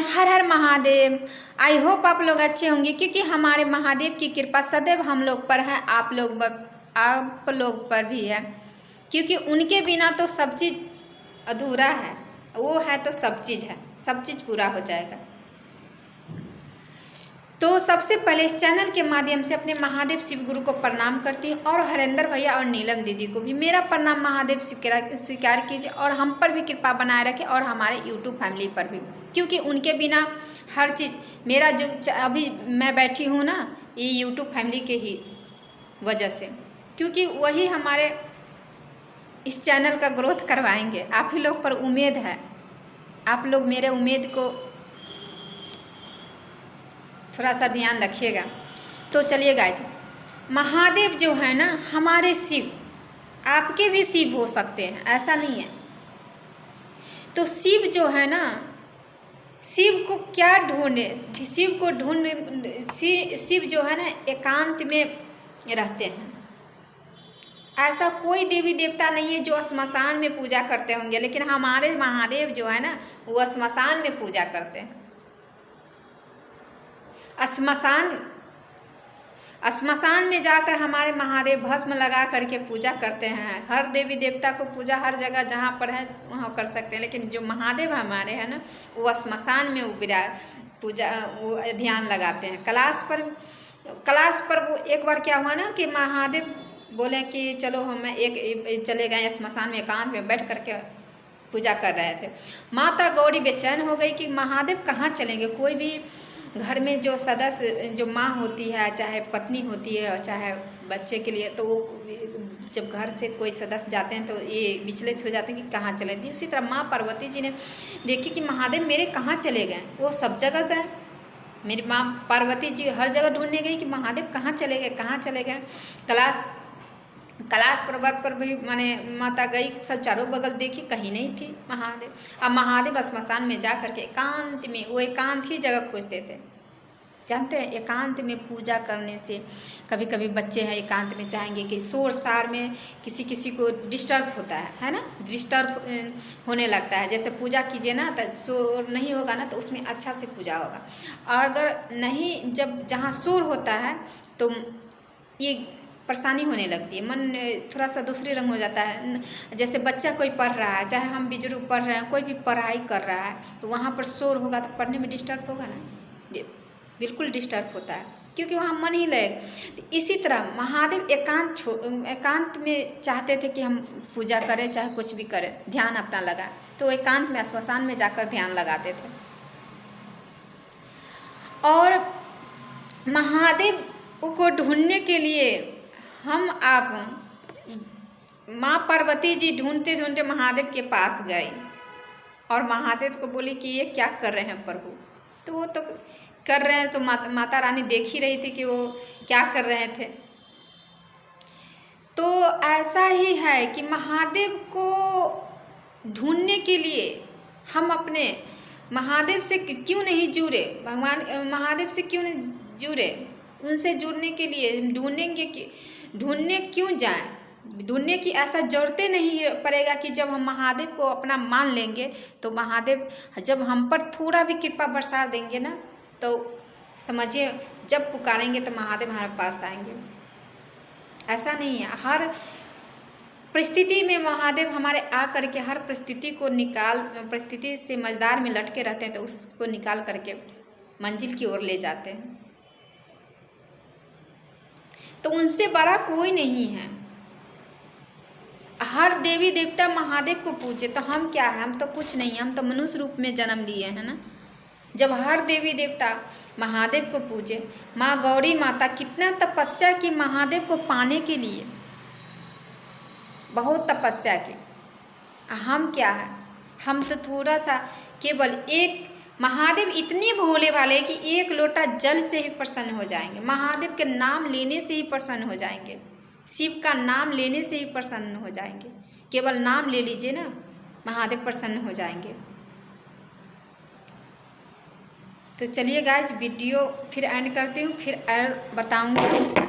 Her her Mahadev. I hope आप लोग अच्छे होंगे, क्योंकि हमारे महादेव की कृपा सदैव हम लोग पर है, आप लोग पर भी है, क्योंकि उनके बिना तो सब चीज़ अधूरा है। वो है तो सब चीज़ है, सब चीज़ पूरा हो जाएगा। तो सबसे पहले इस चैनल के माध्यम से अपने महादेव शिव गुरु को प्रणाम करती हूँ, और हरेंद्र भैया और नीलम दीदी को भी मेरा प्रणाम महादेव स्वीकार कीजिए, और हम पर भी कृपा बनाए रखें, और हमारे यूट्यूब फैमिली पर भी, क्योंकि उनके बिना हर चीज़ मेरा जो अभी मैं बैठी हूँ ना, ये यूट्यूब फैमिली के ही वजह से, क्योंकि वही हमारे इस चैनल का ग्रोथ करवाएंगे। आप ही लोग पर उम्मीद है, आप लोग मेरे उम्मीद को थोड़ा सा ध्यान रखिएगा। तो चलिए गाइज, महादेव जो है ना हमारे शिव, आपके भी शिव हो सकते हैं, ऐसा नहीं है। तो शिव जो है ना, शिव को क्या ढूंढे, शिव जो है ना एकांत में रहते हैं। ऐसा कोई देवी देवता नहीं है जो श्मशान में पूजा करते होंगे, लेकिन हमारे महादेव जो है ना वो श्मशान में पूजा करते हैं। श्मशान में जाकर हमारे महादेव भस्म लगा करके पूजा करते हैं। हर देवी देवता को पूजा हर जगह जहाँ पर है वहाँ कर सकते हैं, लेकिन जो महादेव हमारे हैं ना वो श्मशान में वो ध्यान लगाते हैं। कलाश पर वो एक बार क्या हुआ ना कि महादेव बोले कि चलो हम चले गए श्मशान में, एकांत में बैठ करके पूजा कर रहे थे। माता गौरी बेचैन हो गई कि महादेव कहाँ चलेंगे। कोई भी घर में जो सदस्य, जो माँ होती है, चाहे पत्नी होती है और चाहे बच्चे के लिए, तो वो जब घर से कोई सदस्य जाते हैं तो ये विचलित हो जाते हैं कि कहाँ चले। थी उसी तरह माँ पार्वती जी ने देखी कि महादेव मेरे कहाँ चले गए, वो सब जगह गए। मेरी माँ पार्वती जी हर जगह ढूंढने गई कि महादेव कहाँ चले गए। कैलाश पर्वत पर भी माने माता गई, सब चारों बगल देखी, कहीं नहीं थी महादेव। अब महादेव श्मशान में जा करके एकांत में, वो एकांत ही जगह खोजते थे। जानते हैं, एकांत में पूजा करने से कभी कभी बच्चे हैं एकांत में चाहेंगे कि शोर शार में किसी को डिस्टर्ब होता है ना, डिस्टर्ब होने लगता है। जैसे पूजा कीजिए ना तो शोर नहीं होगा ना तो उसमें अच्छा से पूजा होगा, और अगर नहीं, जब जहाँ शोर होता है तो ये परेशानी होने लगती है, मन थोड़ा सा दूसरे रंग हो जाता है। जैसे बच्चा कोई पढ़ रहा है, चाहे हम बुजुर्ग पढ़ रहे हैं, कोई भी पढ़ाई कर रहा है, तो वहाँ पर शोर होगा तो पढ़ने में डिस्टर्ब होगा ना, बिल्कुल डिस्टर्ब होता है, क्योंकि वहाँ मन ही लगेगा। तो इसी तरह महादेव एकांत में चाहते थे कि हम पूजा करें, चाहे कुछ भी करें, ध्यान अपना लगा, तो एकांत में श्मशान में जाकर ध्यान लगाते थे। और महादेव को ढूंढने के लिए माँ पार्वती जी ढूंढते ढूंढते महादेव के पास गए, और महादेव को बोली कि ये क्या कर रहे हैं प्रभु। तो वो तो कर रहे हैं, तो माता रानी देख ही रही थी कि वो क्या कर रहे थे। तो ऐसा ही है कि महादेव को ढूंढने के लिए हम अपने महादेव से क्यों नहीं जुड़े, भगवान महादेव से क्यों नहीं जुड़े। उनसे जुड़ने के लिए ढूंढने क्यों जाएं, ढूंढने की ऐसा जरूरत नहीं पड़ेगा कि जब हम महादेव को अपना मान लेंगे तो महादेव जब हम पर थोड़ा भी कृपा बरसा देंगे ना, तो समझिए जब पुकारेंगे तो महादेव हमारे पास आएंगे। ऐसा नहीं है, हर परिस्थिति में महादेव हमारे आ करके हर परिस्थिति से मझदार में लटके रहते हैं, तो उसको निकाल करके मंजिल की ओर ले जाते हैं। तो उनसे बड़ा कोई नहीं है। हर देवी देवता महादेव को पूजे, तो हम क्या है, हम तो कुछ नहीं, हम तो मनुष्य रूप में जन्म लिए हैं ना। जब हर देवी देवता महादेव को पूजे, माँ गौरी माता कितना तपस्या की महादेव को पाने के लिए, बहुत तपस्या की। हम क्या है, हम तो थोड़ा सा केवल एक, महादेव इतने भोले वाले कि एक लोटा जल से ही प्रसन्न हो जाएंगे, महादेव के नाम लेने से ही प्रसन्न हो जाएंगे, शिव का नाम लेने से ही प्रसन्न हो जाएंगे। केवल नाम ले लीजिए ना, महादेव प्रसन्न हो जाएंगे। तो चलिए गाइज, वीडियो फिर एंड करती हूँ, फिर और बताऊँगी।